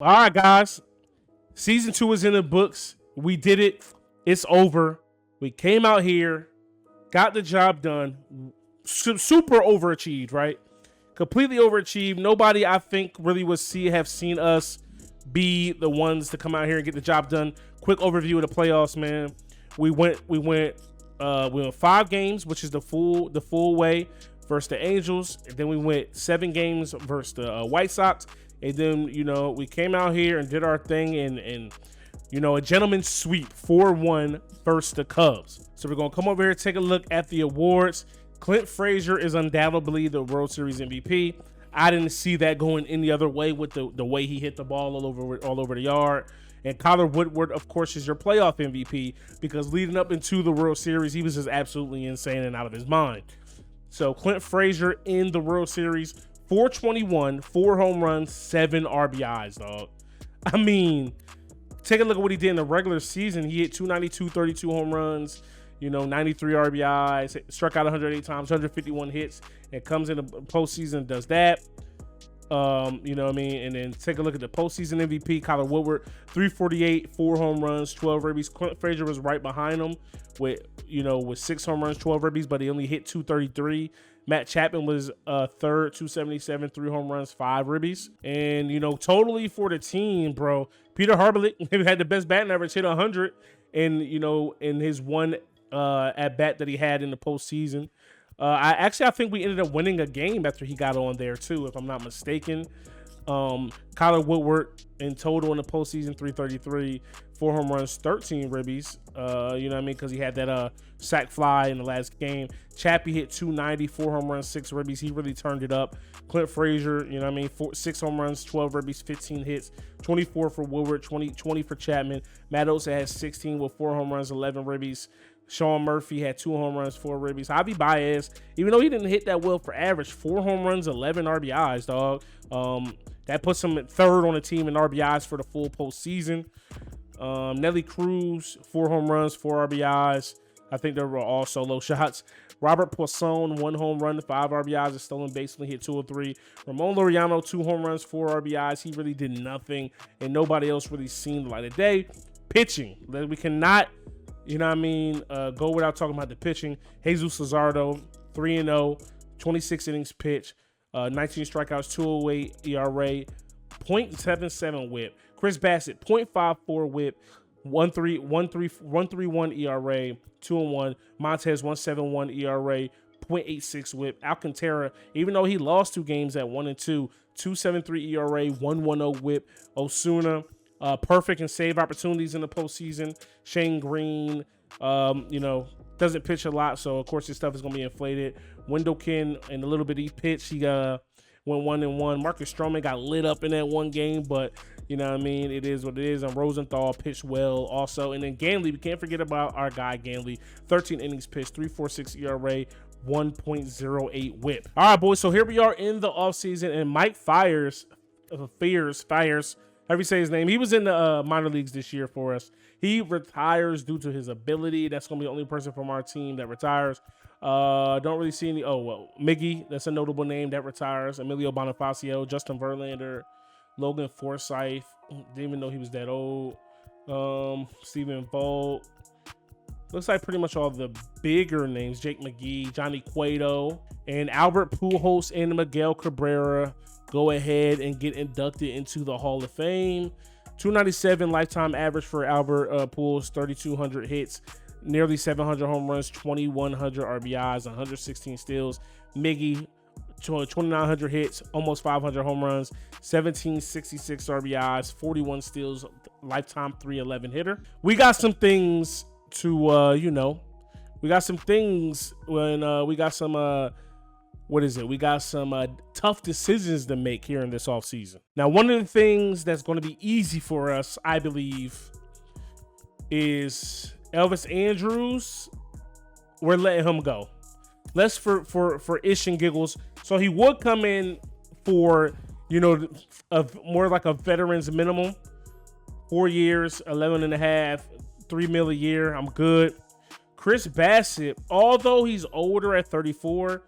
All right, guys. Season 2 is in the books. We did it. It's over. We came out here, got the job done. Super overachieved, right? Completely overachieved. Nobody, I think, really have seen us be the ones to come out here and get the job done. Quick overview of the playoffs, man. We went 5 games, which is the full way versus the Angels. And then we went 7 games versus the White Sox. And then, we came out here and did our thing and a gentleman's sweep 4-1 versus the Cubs. So we're going to come over here and take a look at the awards. Clint Frazier is undoubtedly the World Series MVP. I didn't see that going any other way with the way he hit the ball all over the yard. And Kyler Woodward, of course, is your playoff MVP because leading up into the World Series, he was just absolutely insane and out of his mind. So Clint Frazier in the World Series, 421, 4 home runs, 7 RBIs, dog. I mean, take a look at what he did in the regular season. He hit 292, 32 home runs, 93 RBIs, struck out 108 times, 151 hits, and comes in the postseason, does that. You know what I mean? And then take a look at the postseason MVP, Kyler Woodward, 348, 4 home runs, 12 ribbies. Clint Frazier was right behind him with 6 home runs, 12 ribbies, but he only hit 233. Matt Chapman was third, 277, 3 home runs, 5 ribbies. And, totally for the team, bro, Peter Harbolick had the best batting average, hit 100 in his one at-bat that he had in the postseason. I think we ended up winning a game after he got on there too, if I'm not mistaken. Kyler Woodward in total in the postseason, 333, 4 home runs, 13 ribbies. Because he had that sac fly in the last game. Chappie hit 290, 4 home runs, 6 ribbies. He really turned it up. Clint Frazier, 6 home runs, 12 ribbies, 15 hits, 24 for Woodward, 20 for Chapman. Matt Osa had 16 with 4 home runs, 11 ribbies. Sean Murphy had 2 home runs, 4 ribbies. Javi Baez, even though he didn't hit that well for average, 4 home runs, 11 RBIs, dog. That puts him at third on the team in RBIs for the full postseason. Nelly Cruz, 4 home runs, 4 RBIs. I think they were all solo shots. Robert Poisson, 1 home run, 5 RBIs, a stolen base, hit 2 or 3. Ramon Laureano, 2 home runs, 4 RBIs. He really did nothing, and nobody else really seen the light of day. Pitching, we cannot, go without talking about the pitching. Jesus Luzardo, 3-0, 26 innings pitched, 19 strikeouts, 208 ERA, 0.77 whip. Chris Bassett, 0.54 whip, 131 ERA, 2-1. Montez, 171 ERA, 0.86 whip. Alcantara, even though he lost 2 games at 1-2, 2.73 ERA, 110 whip. Osuna, perfect in save opportunities in the postseason. Shane Green, doesn't pitch a lot, so of course his stuff is going to be inflated. Wendelken, and a little bit he pitched, he went 1-1. Marcus Stroman got lit up in that one game, but it is what it is. And Rosenthal pitched well also. And then Ganley, we can't forget about our guy Ganley, 13 innings pitched, 3.46 ERA, 1.08 whip. All right, boys, so here we are in the offseason, and Mike Fiers, however you say his name, he was in the minor leagues this year for us. He retires due to his ability. That's going to be the only person from our team that retires. Don't really see any. Miggy, that's a notable name that retires. Emilio Bonifacio, Justin Verlander, Logan Forsythe, didn't even know he was that old. Stephen Vogt. Looks like pretty much all the bigger names. Jake McGee, Johnny Cueto, and Albert Pujols and Miguel Cabrera go ahead and get inducted into the Hall of Fame. 297 lifetime average for Albert Pujols, 3,200 hits, nearly 700 home runs, 2,100 RBIs, 116 steals. Miggy, 2,900 hits, almost 500 home runs, 1,766 RBIs, 41 steals, lifetime 311 hitter. We got some things to, we got some things when we got some, we got some tough decisions to make here in this offseason. Now, one of the things that's going to be easy for us, I believe, is Elvis Andrus. We're letting him go. Let's for ish and giggles. So he would come in for, more like a veteran's minimum. 4 years, 11 and a half, $3 million a year. I'm good. Chris Bassett, although he's older at 34,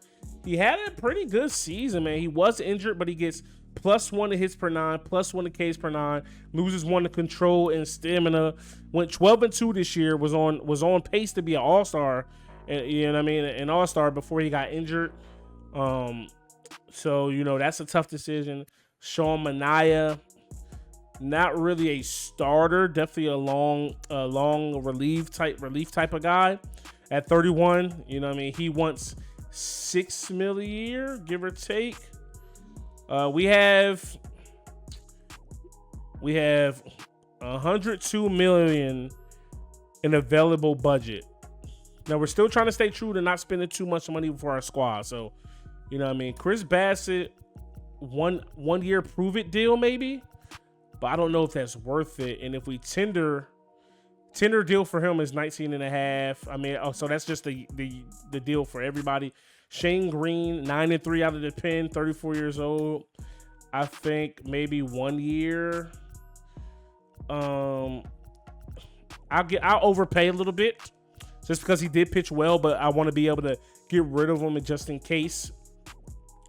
he had a pretty good season, man. He was injured, but he gets +1 to hits per 9, +1 to Ks per 9, loses 1 to control and stamina. Went 12-2 this year. Was on pace to be an all-star, you know what I mean, an all-star before he got injured. So that's a tough decision. Sean Manaea, not really a starter, definitely a long relief type of guy. At 31, he wants $6 million a year, give or take. We have $102 million in available budget. Now we're still trying to stay true to not spending too much money for our squad. So, Chris Bassett, one year prove it deal maybe, but I don't know if that's worth it. And if we tender deal for him is 19.5. So that's just the deal for everybody. Shane Green, 9-3 out of the pen, 34 years old. I think maybe 1 year. I'll overpay a little bit just because he did pitch well, but I want to be able to get rid of him just in case.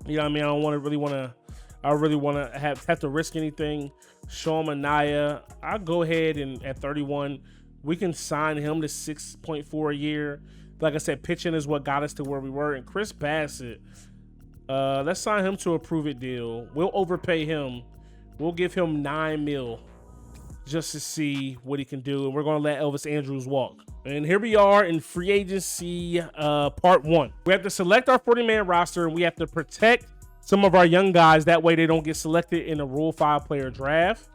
I don't really want to have to risk anything. Sean Manaea, I'll go ahead and at 31, we can sign him to 6.4 a year. Like I said, pitching is what got us to where we were. And Chris Bassett, let's sign him to a prove it deal. We'll overpay him. We'll give him $9 million just to see what he can do. And we're going to let Elvis Andrus walk. And here we are in free agency part 1. We have to select our 40-man roster, and we have to protect some of our young guys. That way they don't get selected in a Rule 5 player draft.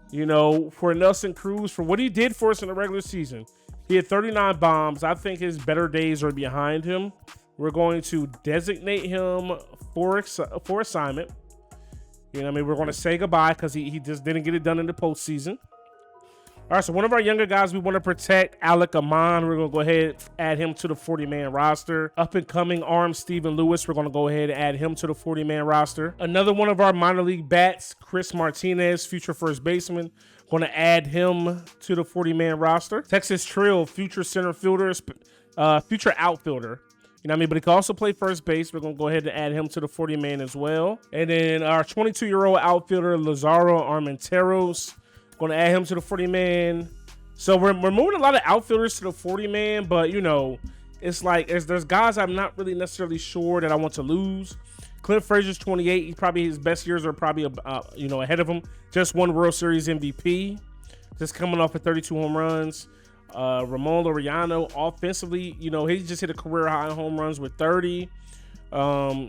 For Nelson Cruz, for what he did for us in the regular season, he had 39 bombs. I think his better days are behind him. We're going to designate him for assignment. We're going to say goodbye because he just didn't get it done in the postseason. All right, so one of our younger guys we want to protect, Alec Amon. We're going to go ahead and add him to the 40-man roster. Up-and-coming arm, Stephen Lewis. We're going to go ahead and add him to the 40-man roster. Another one of our minor league bats, Chris Martinez, future first baseman. Going to add him to the 40-man roster. Texas Trill, future center fielder, future outfielder. But he can also play first base. We're going to go ahead and add him to the 40-man as well. And then our 22-year-old outfielder, Lazaro Armenteros. Going to add him to the 40-man. So we're moving a lot of outfielders to the 40-man, but it's like there's guys I'm not really necessarily sure that I want to lose. Clint Frazier's 28. He's probably, his best years are probably ahead of him. Just won World Series MVP. Just coming off of 32 home runs. Ramon Laureano, offensively, he just hit a career high in home runs with 30.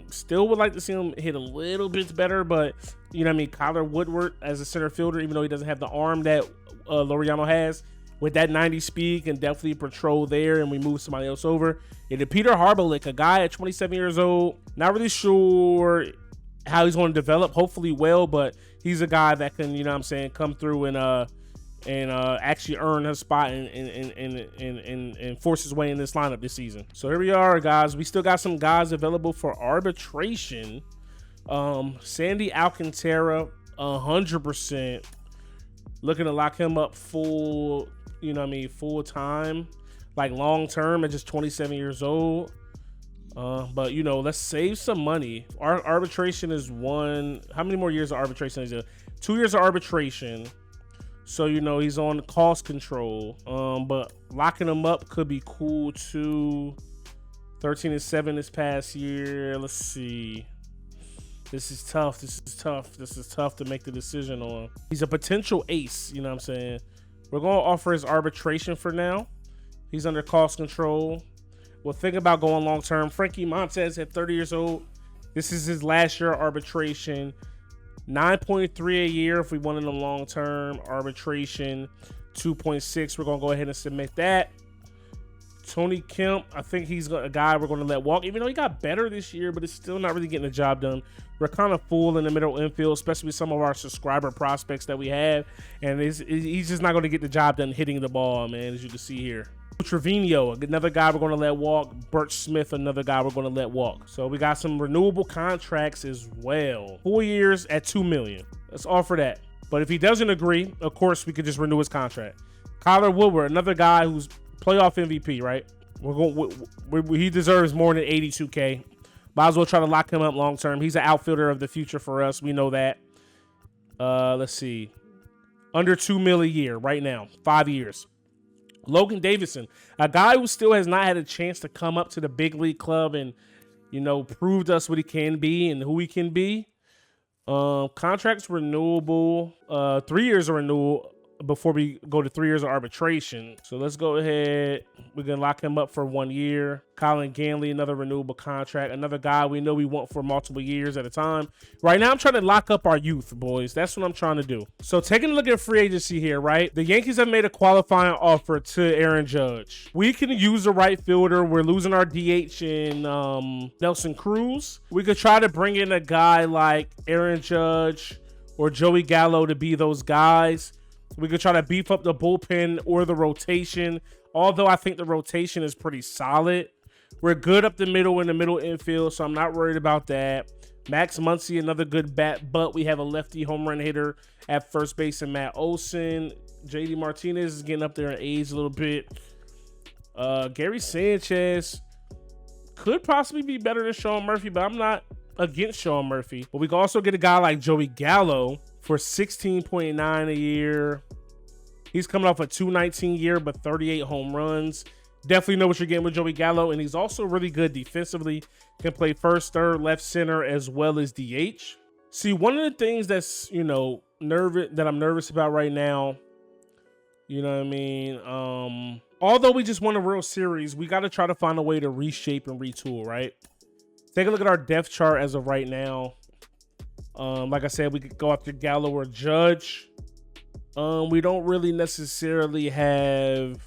Still would like to see him hit a little bit better, but Kyler Woodward as a center fielder, even though he doesn't have the arm that Laureano has, with that 90 speed can definitely patrol there, and we move somebody else over. And Peter Harbolick, a guy at 27 years old, not really sure how he's going to develop. Hopefully well, but he's a guy that can come through and actually earn a spot and force his way in this lineup this season. So here we are, guys. We still got some guys available for arbitration. Sandy Alcantara, 100%. Looking to lock him up full time, like long term at just 27 years old. But let's save some money. Our arbitration is how many more years of arbitration is it? 2 years of arbitration. So, he's on cost control. But locking him up could be cool too. 13-7 this past year. Let's see. This is tough to make the decision on. He's a potential ace, We're going to offer his arbitration for now. He's under cost control. We'll think about going long term. Frankie Montes at 30 years old. This is his last year of arbitration. 9.3 a year if we wanted a long term. Arbitration 2.6. We're going to go ahead and submit that. Tony Kemp, I think he's a guy we're going to let walk, even though he got better this year, but it's still not really getting the job done. We're kind of full in the middle infield, especially with some of our subscriber prospects that we have, and he's just not going to get the job done hitting the ball, man, as you can see here. Trevino, another guy we're going to let walk. Burt Smith, another guy we're going to let walk. So we got some renewable contracts as well. 4 years at $2 million. Let's offer that. But if he doesn't agree, of course, we could just renew his contract. Kyler Woodward, another guy who's playoff MVP, right? He deserves more than $82K. Might as well try to lock him up long term. He's an outfielder of the future for us. We know that. Let's see. Under $2 million a year right now, 5 years. Logan Davidson, a guy who still has not had a chance to come up to the big league club and, prove to us what he can be and who he can be. Contracts renewable. 3 years are renewal before we go to 3 years of arbitration. So let's go ahead. We're going to lock him up for 1 year. Colin Ganley, another renewable contract. Another guy we know we want for multiple years at a time. Right now, I'm trying to lock up our youth, boys. That's what I'm trying to do. So taking a look at free agency here, right? The Yankees have made a qualifying offer to Aaron Judge. We can use a right fielder. We're losing our DH in Nelson Cruz. We could try to bring in a guy like Aaron Judge or Joey Gallo to be those guys. We could try to beef up the bullpen or the rotation, although I think the rotation is pretty solid. We're good up the middle in the middle infield, so I'm not worried about that. Max Muncy, another good bat, but we have a lefty home run hitter at first base in Matt Olson. JD Martinez is getting up there in age a little bit. Gary Sanchez could possibly be better than Sean Murphy, but I'm not against Sean Murphy. But we can also get a guy like Joey Gallo for $16.9 a year. He's coming off a 219 year, but 38 home runs. Definitely know what you're getting with Joey Gallo, and he's also really good defensively. Can play first, third, left center, as well as DH. See, one of the things that's, that I'm nervous about right now, you know what I mean? Although we just won a World Series, we got to try to find a way to reshape and retool, right? Take a look at our depth chart as of right now. Like I said, we could go after Gallo or Judge. We don't really necessarily have,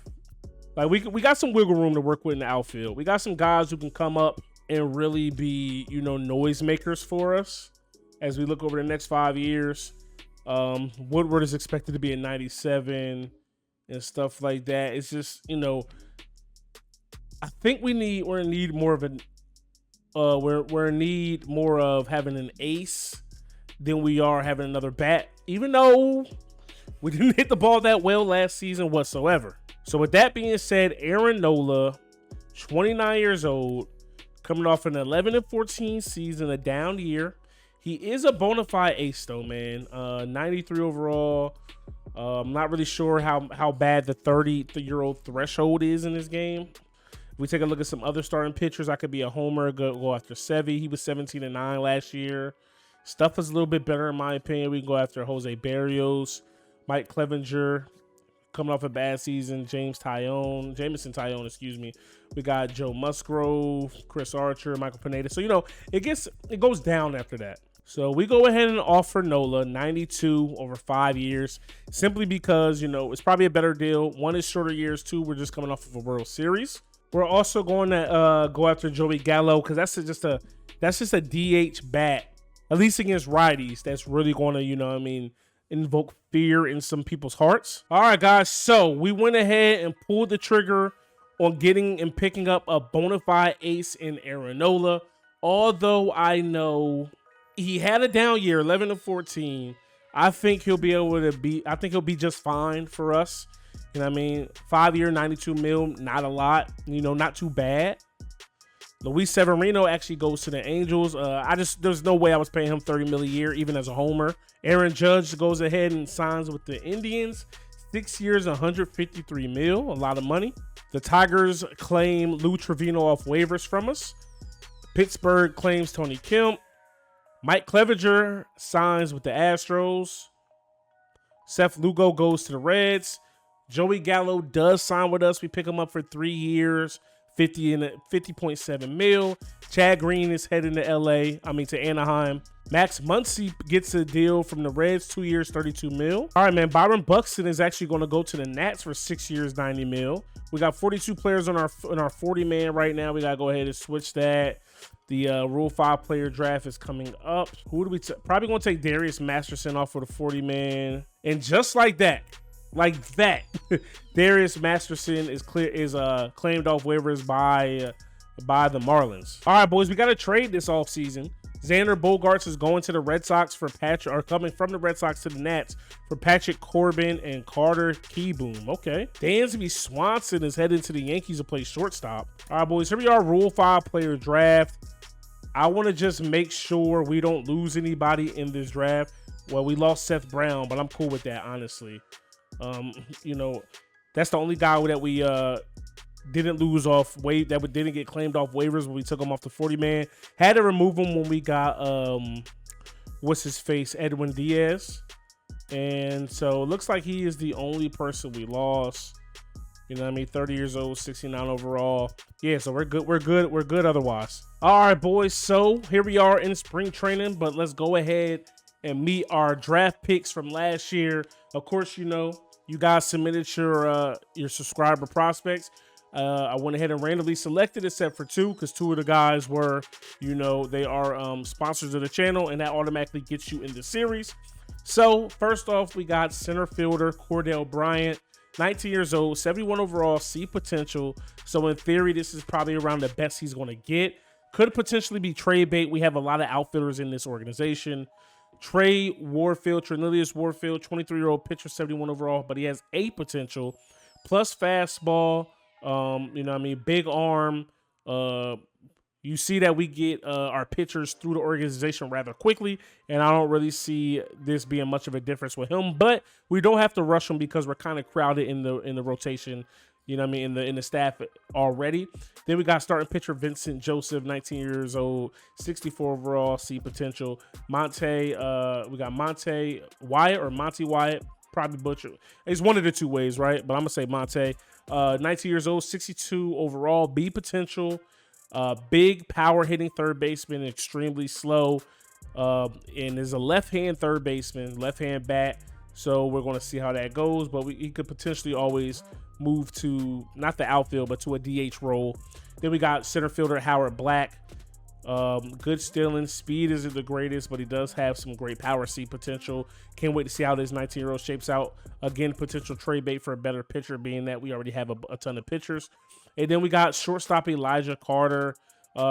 we got some wiggle room to work with in the outfield. We got some guys who can come up and really be, noise makers for us as we look over the next 5 years. Woodward is expected to be at 97 and stuff like that. It's just, I think we're in need more of we're in need more of having an ace than we are having another bat, even though we didn't hit the ball that well last season whatsoever. So with that being said, Aaron Nola, 29 years old, coming off an 11-14 season, a down year. He is a bona fide ace though, man. 93 overall. I'm not really sure how bad the 30-year-old threshold is in this game. If we take a look at some other starting pitchers, I could be a homer, go after Sevy. He was 17-9 last year. Stuff is a little bit better in my opinion. We can go after Jose Barrios, Mike Clevenger, coming off a bad season, Jameson Tyone, excuse me. We got Joe Musgrove, Chris Archer, Michael Pineda. So, it goes down after that. So we go ahead and offer Nola 92 over 5 years, simply because, it's probably a better deal. One is shorter years, two, we're just coming off of a World Series. We're also going to go after Joey Gallo because that's just a DH bat, at least against righties. That's really going to, invoke fear in some people's hearts. All right, guys. So we went ahead and pulled the trigger on getting and picking up a bona fide ace in Aaron Nola. Although I know he had a down year, 11-14. I think he'll be he'll be just fine for us. 5 year, 92 mil, not a lot, not too bad. Luis Severino actually goes to the Angels. There's no way I was paying him $30 million a year, even as a homer. Aaron Judge goes ahead and signs with the Indians. 6 years, $153 million, a lot of money. The Tigers claim Lou Trevino off waivers from us. Pittsburgh claims Tony Kemp. Mike Clevenger signs with the Astros. Seth Lugo goes to the Reds. Joey Gallo does sign with us. We pick him up for 3 years. 50.7 mil. Chad Green is heading to to Anaheim. Max Muncy gets a deal from the Reds, 2 years, 32 mil. All right, man. Byron Buxton is actually going to go to the Nats for 6 years, 90 mil. We got 42 players on our 40-man right now. We got to go ahead and switch that. The Rule 5 player draft is coming up. Who do we probably going to take Darius Masterson off for the 40-man. And just like that, Darius Masterson is claimed off waivers by the Marlins. All right, boys, we got to trade this offseason. Xander Bogaerts is going to the Red Sox coming from the Red Sox to the Nats for Patrick Corbin and Carter Kieboom. Okay. Dansby Swanson is headed to the Yankees to play shortstop. All right, boys, here we are, Rule 5 player draft. I want to just make sure we don't lose anybody in this draft. Well, we lost Seth Brown, but I'm cool with that, honestly. You know, that's the only guy that we didn't lose off didn't get claimed off waivers when we took him off the 40-man. Had to remove him when we got what's his face, Edwin Diaz. And so it looks like he is the only person we lost. You know what I mean? 30 years old, 69 overall. Yeah, so we're good. We're good otherwise. All right, boys. So here we are in spring training, but let's go ahead and meet our draft picks from last year. Of course, you know, you guys submitted your subscriber prospects. I went ahead and randomly selected, except for two, because two of the guys were, you know, they are sponsors of the channel, and that automatically gets you in the series. So first off, we got center fielder Cordell Bryant, 19 years old, 71 overall, C potential. So in theory, this is probably around the best he's going to get. Could potentially be trade bait. We have a lot of outfielders in this organization. Trey Warfield, Trinilius Warfield, 23-year-old pitcher, 71 overall, but he has A potential, plus fastball. You know what I mean? Big arm. You see that we get our pitchers through the organization rather quickly, and I don't really see this being much of a difference with him. But we don't have to rush him because we're kind of crowded in the rotation. You know what I mean? In the staff already. Then we got starting pitcher Vincent Joseph, 19 years old, 64 overall, C potential. We got Monte Wyatt or Monty Wyatt, probably butcher. It's one of the two ways, right? But I'm gonna say Monte. 19 years old, 62 overall, B potential. Big power hitting third baseman, extremely slow. And is a left-hand third baseman, left-hand bat. So we're going to see how that goes. But he could potentially always move to, not the outfield, but to a DH role. Then we got center fielder Howard Black. Good stealing. Speed isn't the greatest, but he does have some great power C potential. Can't wait to see how this 19-year-old shapes out. Again, potential trade bait for a better pitcher, being that we already have a ton of pitchers. And then we got shortstop Elijah Carter.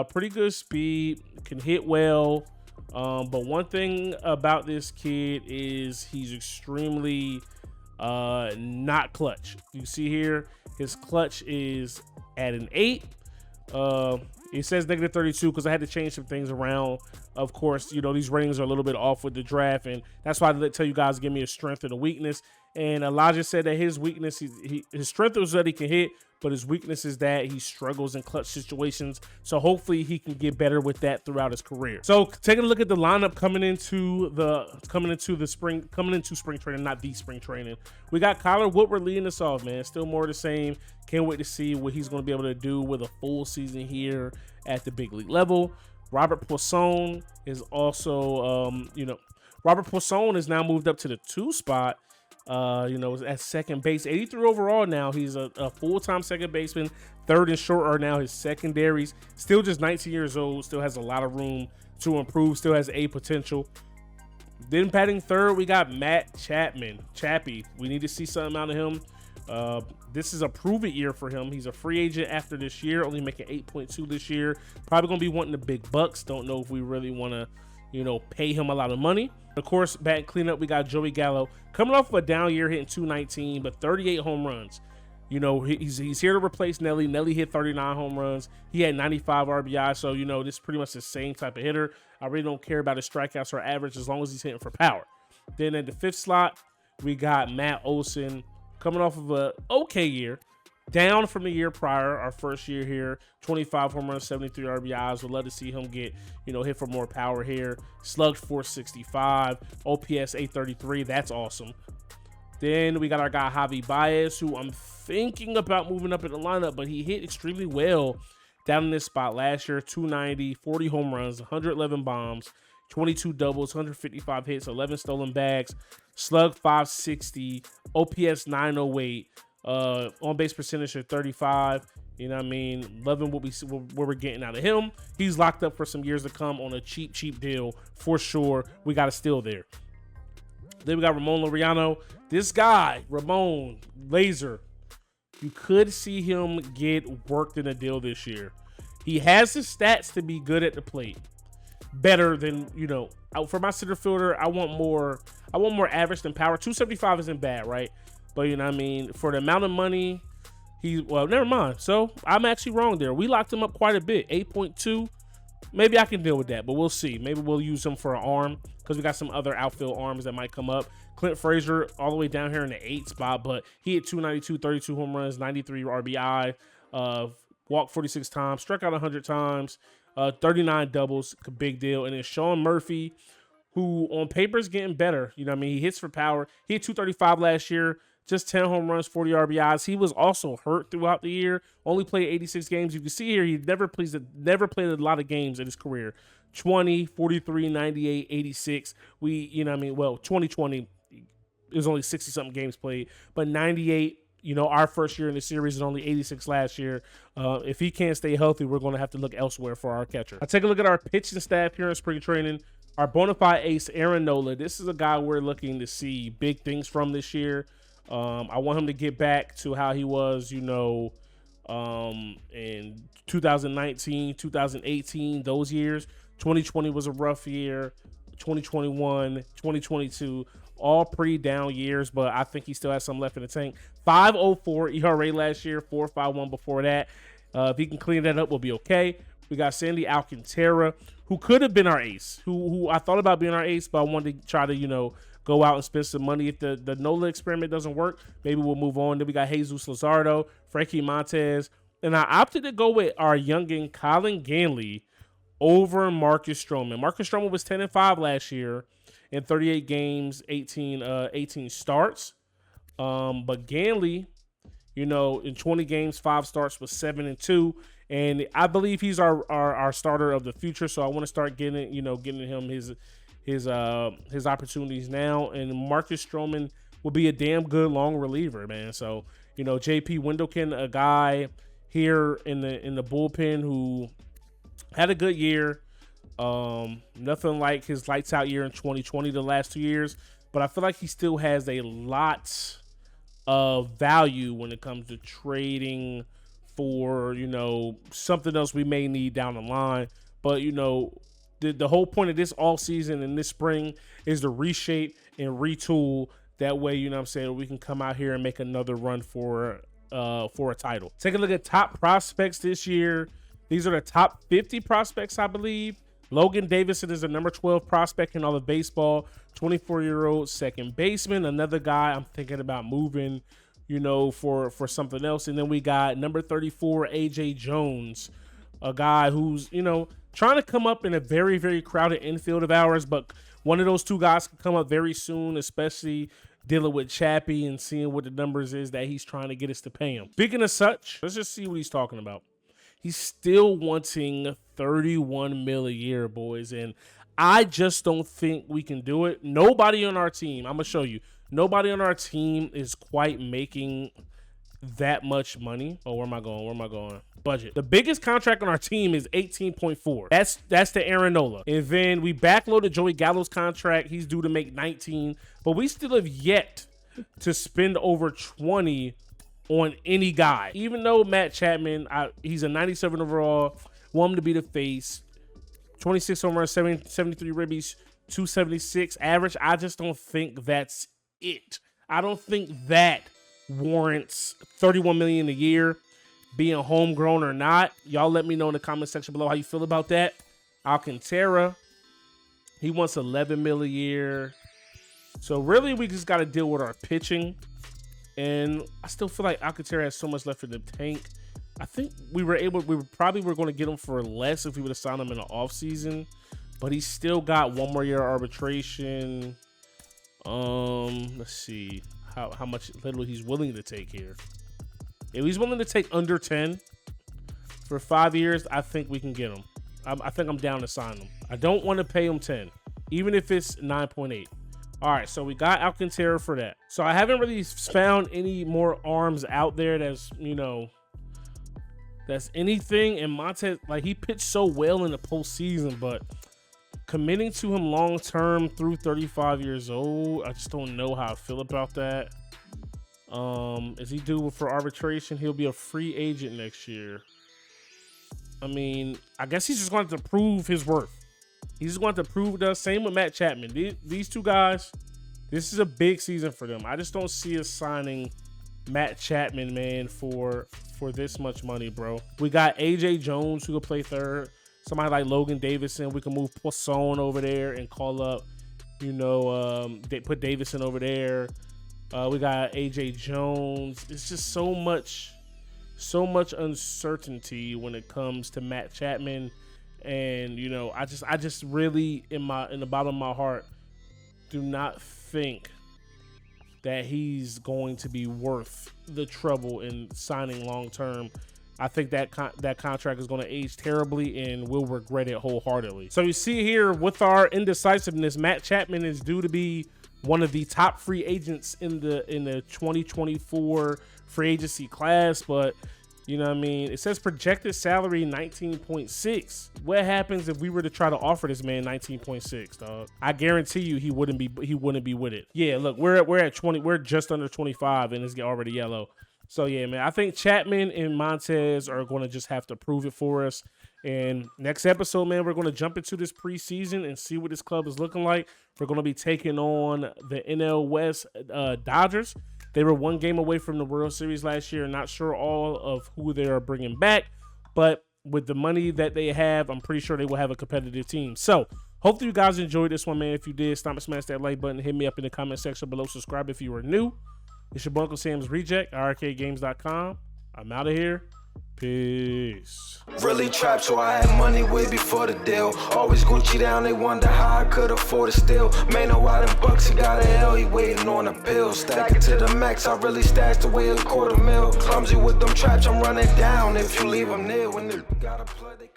Pretty good speed, can hit well. But one thing about this kid is he's extremely not clutch. You see here, his clutch is at an 8. It says negative 32 because I had to change some things around. Of course, you know, these ratings are a little bit off with the draft, and that's why I tell you guys, give me a strength and a weakness. And Elijah said that his weakness, his strength is that he can hit, but his weakness is that he struggles in clutch situations. So hopefully he can get better with that throughout his career. So taking a look at the lineup coming into spring training, not the spring training. We got Kyler Woodward leading us off, man. Still more of the same. Can't wait to see what he's going to be able to do with a full season here at the big league level. Robert Puason is also, Robert Puason is now moved up to the 2 spot. At second base, 83 overall now. He's a full-time second baseman. Third and short are now his secondaries. Still just 19 years old. Still has a lot of room to improve. Still has A potential. Then batting third, we got Matt Chapman. Chappie. We need to see something out of him. This is a prove-it year for him. He's a free agent after this year, only making 8.2 this year. Probably going to be wanting the big bucks. Don't know if we really want to, pay him a lot of money. Of course, batting cleanup, we got Joey Gallo coming off of a down year, hitting 219, but 38 home runs. He's here to replace Nelly. Nelly hit 39 home runs. He had 95 RBI, so, this is pretty much the same type of hitter. I really don't care about his strikeouts or average as long as he's hitting for power. Then at the 5th slot, we got Matt Olson coming off of a okay year, down from the year prior, our first year here, 25 home runs, 73 RBIs. We'd love to see him get, hit for more power here. Slugged 465, OPS 833. That's awesome. Then we got our guy Javi Baez, who I'm thinking about moving up in the lineup, but he hit extremely well down in this spot last year. 290, 40 home runs, 111 bombs, 22 doubles, 155 hits, 11 stolen bags, slug 560, OPS 908. On base percentage of 35. Loving what we're getting out of him. He's locked up for some years to come on a cheap deal for sure. We got a steal there. Then we got Ramon Laureano. This guy, Ramon Laser, you could see him get worked in a deal this year. He has the stats to be good at the plate. Better than, for my center fielder, I want more average than power. 275 isn't bad, right? But for the amount of money, never mind. So I'm actually wrong there. We locked him up quite a bit. 8.2. maybe I can deal with that, but we'll see. Maybe we'll use him for an arm because we got some other outfield arms that might come up. Clint Frazier all the way down here in the 8th spot, but he hit 292, 32 home runs, 93 RBI, walked 46 times, struck out 100 times, 39 doubles, big deal. And then Sean Murphy, who on paper is getting better. You know what I mean? He hits for power. He hit 235 last year, just 10 home runs, 40 RBIs. He was also hurt throughout the year. Only played 86 games. You can see here he never played a lot of games in his career. 20, 43, 98, 86. You know what I mean? Well, 2020 it was only 60-something games played, but 98, you know, our first year in the series and only 86 last year. If he can't stay healthy, we're going to have to look elsewhere for our catcher. I take a look at our pitching staff here in spring training. Our bona fide ace, Aaron Nola. This is a guy we're looking to see big things from this year. I want him to get back to how he was, you know, in 2019, 2018, those years. 2020 was a rough year. 2021, 2022, all pretty down years, but I think he still has some left in the tank. 5.04 ERA last year, 4.51 before that. If he can clean that up, we'll be okay. We got Sandy Alcantara, who could have been our ace, who I thought about being our ace, but I wanted to try to, you know, go out and spend some money. If the Nola experiment doesn't work, maybe we'll move on. Then we got Jesus Luzardo, Frankie Montez, and I opted to go with our youngin' Colin Ganley over Marcus Stroman. Marcus Stroman was 10-5 last year in 38 games, 18 starts. But Ganley, you know, in 20 games, 5 starts was 7-2. And I believe he's our starter of the future. So I want to start getting him his opportunities now. And Marcus Stroman will be a damn good long reliever, man. So, you know, JP Wendelken, a guy here in the bullpen who had a good year. Nothing like his lights out year in 2020 the last 2 years, but I feel like he still has a lot of value when it comes to trading for, you know, something else we may need down the line. But, you know, the whole point of this all season and this spring is to reshape and retool. That way, you know what I'm saying, we can come out here and make another run for a title. Take a look at top prospects this year. These are the top 50 prospects, I believe. Logan Davidson is the number 12 prospect in all of baseball, 24-year-old second baseman. Another guy I'm thinking about moving, you know, for something else. And then we got number 34, AJ Jones, a guy who's, you know, trying to come up in a very, very crowded infield of ours, but one of those two guys can come up very soon, especially dealing with Chappie and seeing what the numbers is that he's trying to get us to pay him. Speaking of such, let's just see what he's talking about. He's still wanting $31 million a year, boys, and I just don't think we can do it. Nobody on our team, I'm gonna show you, nobody on our team is quite making that much money. Oh, where am I going? Budget. The biggest contract on our team is 18.4. That's the Aaron Nola. And then we backloaded Joey Gallo's contract. He's due to make 19, but we still have yet to spend over 20 on any guy. Even though Matt Chapman, he's a 97 overall, want him to be the face, 26 home runs, 73 ribbies, 276 average. I just don't think that's it. I don't think that warrants $31 million a year, being homegrown or not. Y'all let me know in the comment section below how you feel about that. Alcantara, he wants $11 million a year. So really, we just got to deal with our pitching. And I still feel like Alcantara has so much left in the tank. I think we probably were going to get him for less if we would have signed him in the offseason. But he's still got one more year of arbitration. Let's see how much little he's willing to take here. If he's willing to take under 10 for 5 years, I think we can get him. I think I'm down to sign him. I don't want to pay him 10, even if it's 9.8. All right, so we got Alcantara for that. So I haven't really found any more arms out there that's, you know, that's anything. And Montez, like, he pitched so well in the postseason, but committing to him long-term through 35 years old, I just don't know how I feel about that. Is he due for arbitration? He'll be a free agent next year. I mean, I guess he's just going to prove his worth. He's just going to prove to us. Same with Matt Chapman. These two guys, this is a big season for them. I just don't see us signing Matt Chapman, man, for this much money, bro. We got AJ Jones, who will play third. somebody like Logan Davison. We can move Poisson over there and call up, they put Davison over there. We got AJ Jones. It's just so much uncertainty when it comes to Matt Chapman. And, I just really in the bottom of my heart do not think that he's going to be worth the trouble in signing long term. I think that contract is going to age terribly and we'll regret it wholeheartedly. So you see here with our indecisiveness, Matt Chapman is due to be one of the top free agents in the 2024 free agency class, but it says projected salary 19.6. What happens if we were to try to offer this man 19.6, dog? I guarantee you he wouldn't be with it. Yeah, look, we're at 20, we're just under 25 and it's already yellow. So yeah, man, I think Chapman and Montez are going to just have to prove it for us. And next episode, man, we're going to jump into this preseason and see what this club is looking like. We're going to be taking on the NL West Dodgers. They were one game away from the World Series last year. Not sure all of who they are bringing back, but with the money that they have, I'm pretty sure they will have a competitive team. So hopefully you guys enjoyed this one, man. If you did, stop and smash that like button. Hit me up in the comment section below. Subscribe if you are new. It's your boy Uncle Sam's Reject, arcadegames.com. I'm out of here. Peace. Really trapped, so I had money way before the deal. Always Gucci down, they wonder how I could afford it still. Man, no out in bucks, he got a L, he waiting on a bill. Stack it to the max, I really stashed away $250,000. Clumsy with them traps, I'm running down. If you leave them near, when they got a plug, they